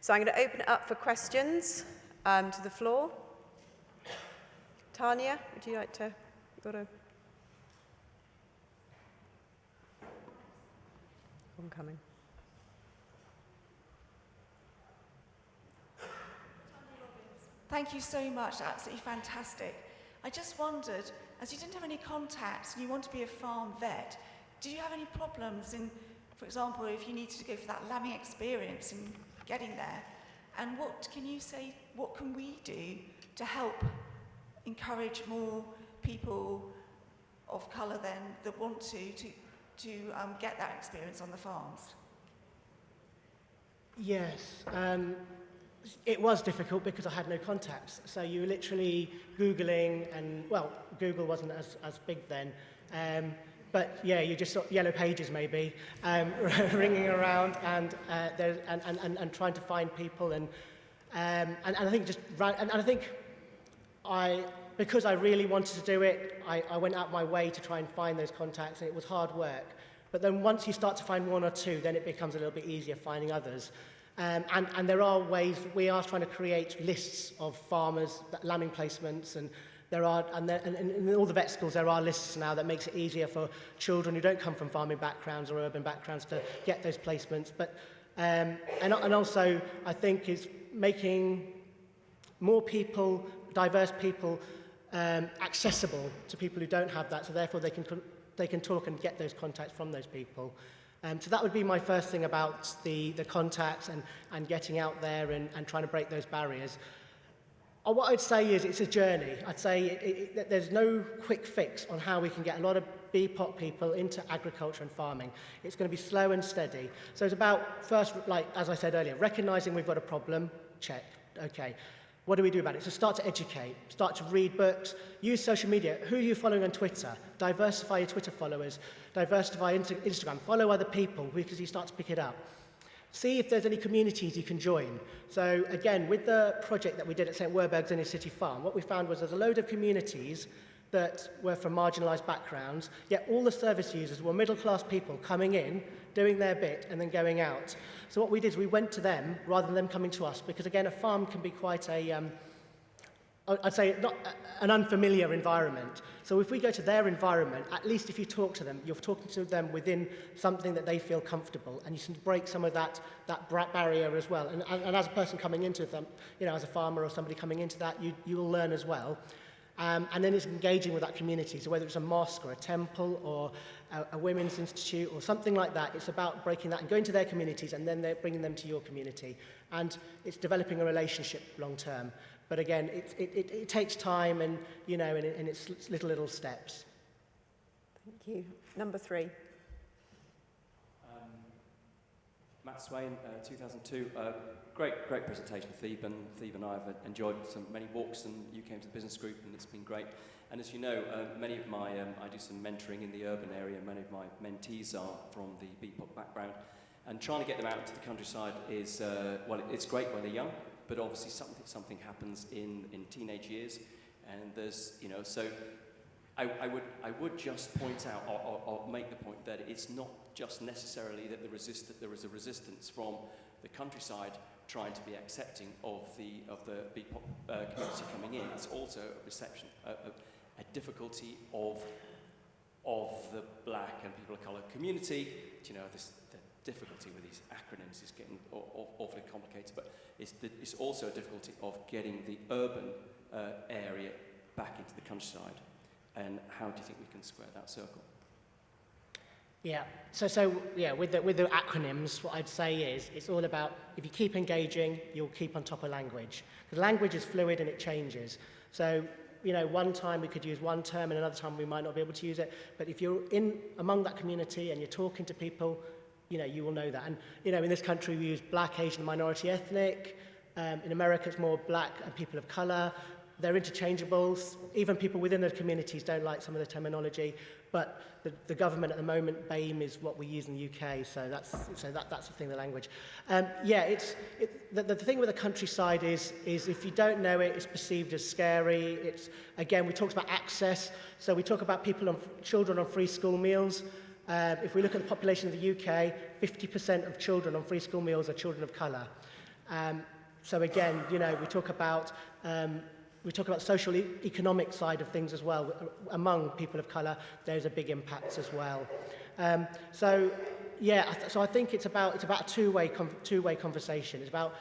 So I'm going to open it up for questions to the floor. Tanya, would you like to? You've got a... I'm coming. Thank you so much, absolutely fantastic. I just wondered, as you didn't have any contacts and you want to be a farm vet, did you have any problems in, for example, if you needed to go for that lambing experience and getting there? And what can you say, what can we do to help encourage more people of colour then that want to get that experience on the farms? Yes. It was difficult because I had no contacts. So you were literally Googling, and well, Google wasn't as big then. But yeah, you just saw Yellow Pages maybe, ringing around and trying to find people, and I think because I really wanted to do it, I went out my way to try and find those contacts, and it was hard work. But then once you start to find one or two, then it becomes a little bit easier finding others. And there are ways, we are trying to create lists of farmers, lambing placements, and there are, and in all the vet schools there are lists now that makes it easier for children who don't come from farming backgrounds or urban backgrounds to get those placements. But and also I think is making more people, diverse people, accessible to people who don't have that, so therefore they can talk and get those contacts from those people. So that would be my first thing about the contacts and getting out there and trying to break those barriers. What I'd say is it's a journey. I'd say there's no quick fix on how we can get a lot of BPOC people into agriculture and farming. It's going to be slow and steady. So it's about first, like as I said earlier, recognising we've got a problem, check, okay. What do we do about it? So start to educate, start to read books, use social media. Who are you following on Twitter? Diversify your Twitter followers, diversify into Instagram, follow other people because you start to pick it up. See if there's any communities you can join. So again, with the project that we did at St Werburgh's Inner City Farm, what we found was there's a load of communities that were from marginalised backgrounds, yet all the service users were middle-class people coming in, doing their bit, and then going out. So what we did is we went to them rather than them coming to us, because again, a farm can be quite a, I'd say, not an unfamiliar environment. So if we go to their environment, at least if you talk to them, you're talking to them within something that they feel comfortable, and you can break some of that barrier as well. And as a person coming into them, you know, as a farmer or somebody coming into that, you will learn as well. And then it's engaging with that community. So whether it's a mosque or a temple or a women's institute or something like that, it's about breaking that and going to their communities, and then they're bringing them to your community. And it's developing a relationship long term. But again, it takes time, and you know, and it's little steps. Thank you. Number 3. Matt Swain, 2002. Great presentation, Thebe, and Thebe and I have enjoyed many walks, and you came to the business group, and it's been great. And as you know, many of my, I do some mentoring in the urban area. Many of my mentees are from the BPOC background, and trying to get them out to the countryside is, well, it's great when they're young, but obviously something happens in teenage years, and there's, you know, so I would just point out or make the point that it's not just necessarily that there is a resistance from the countryside trying to be accepting of the BPOC community coming in. It's also a perception, a difficulty of the black and people of colour community. You know, the difficulty with these acronyms is getting awfully complicated, but it's also a difficulty of getting the urban area back into the countryside. And how do you think we can square that circle? Yeah, so yeah, with the acronyms, what I'd say is it's all about, if you keep engaging, you'll keep on top of language. Because language is fluid and it changes. So, you know, one time we could use one term and another time we might not be able to use it. But if you're among that community and you're talking to people, you know, you will know that. And, you know, in this country we use black, Asian, minority, ethnic. In America it's more black and people of colour. They're interchangeables. Even people within those communities don't like some of the terminology, but the government at the moment, BAME is what we use in the UK, so that's the thing, the language. Yeah, the thing with the countryside is if you don't know it, it's perceived as scary. It's, again, we talked about access, so we talk about children on free school meals. If we look at the population of the UK, 50% of children on free school meals are children of colour. So again, you know, we talk about social economic side of things as well. Among people of colour, there's a big impact as well. So I think it's about a two-way conversation. It's about,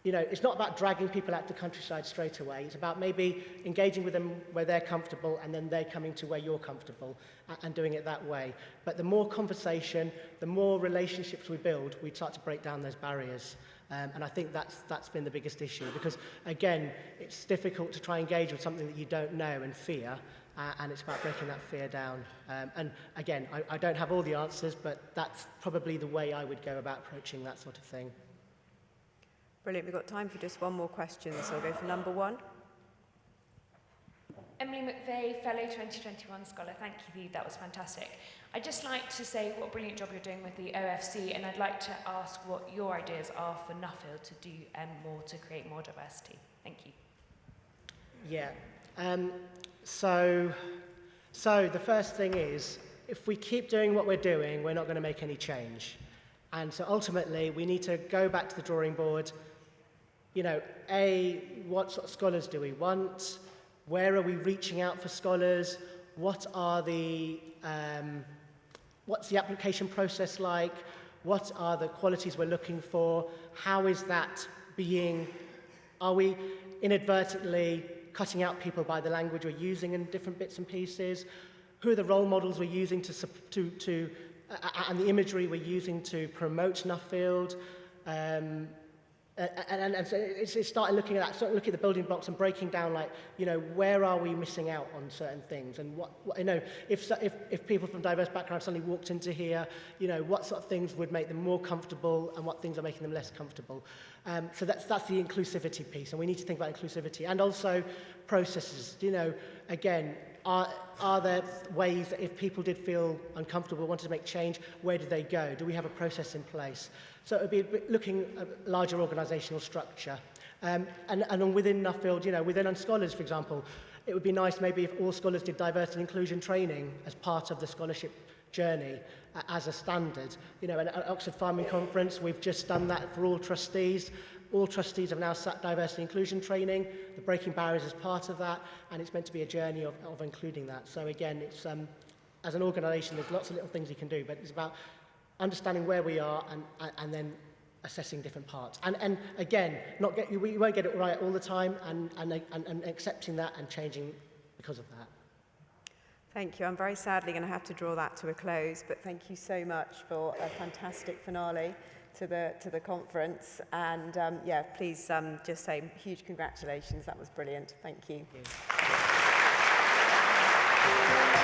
you know, it's not about dragging people out to the countryside straight away. It's about maybe engaging with them where they're comfortable and then they're coming to where you're comfortable and doing it that way. But the more conversation, the more relationships we build, we start to break down those barriers. And I think that's been the biggest issue, because again, it's difficult to try and engage with something that you don't know and fear, and it's about breaking that fear down. And again, I don't have all the answers, but that's probably the way I would go about approaching that sort of thing. Brilliant. We've got time for just one more question, so I'll go for number 1. Emily McVeigh, Fellow 2021 Scholar. Thank you, that was fantastic. I'd just like to say what a brilliant job you're doing with the OFC, and I'd like to ask what your ideas are for Nuffield to do more to create more diversity. Thank you. Yeah. So the first thing is, if we keep doing what we're doing, we're not going to make any change. And so ultimately, we need to go back to the drawing board. You know, what sort of scholars do we want? Where are we reaching out for scholars? What's the application process like? What are the qualities we're looking for? How is that are we inadvertently cutting out people by the language we're using in different bits and pieces? Who are the role models we're using and the imagery we're using to promote Nuffield? And so it's starting looking at that, starting looking at the building blocks and breaking down, like, you know, where are we missing out on certain things, and what you know, if people from diverse backgrounds suddenly walked into here, you know, what sort of things would make them more comfortable and what things are making them less comfortable. So that's the inclusivity piece, and we need to think about inclusivity and also processes. You know, again, are there ways that if people did feel uncomfortable, wanted to make change, where do they go? Do we have a process in place? So it would be looking at a larger organisational structure. And within Nuffield, you know, within scholars, for example, it would be nice maybe if all scholars did diversity and inclusion training as part of the scholarship journey as a standard. You know, at Oxford Farming Conference, we've just done that for all trustees. All trustees have now sat diversity and inclusion training. The Breaking Barriers is part of that, and it's meant to be a journey of including that. So again, it's as an organisation, there's lots of little things you can do, but it's about understanding where we are and then assessing different parts. And again, we won't get it right all the time, and accepting that and changing because of that. Thank you. I'm very sadly going to have to draw that to a close, but thank you so much for a fantastic finale to the conference. And please just say huge congratulations. That was brilliant. Thank you. Thank you.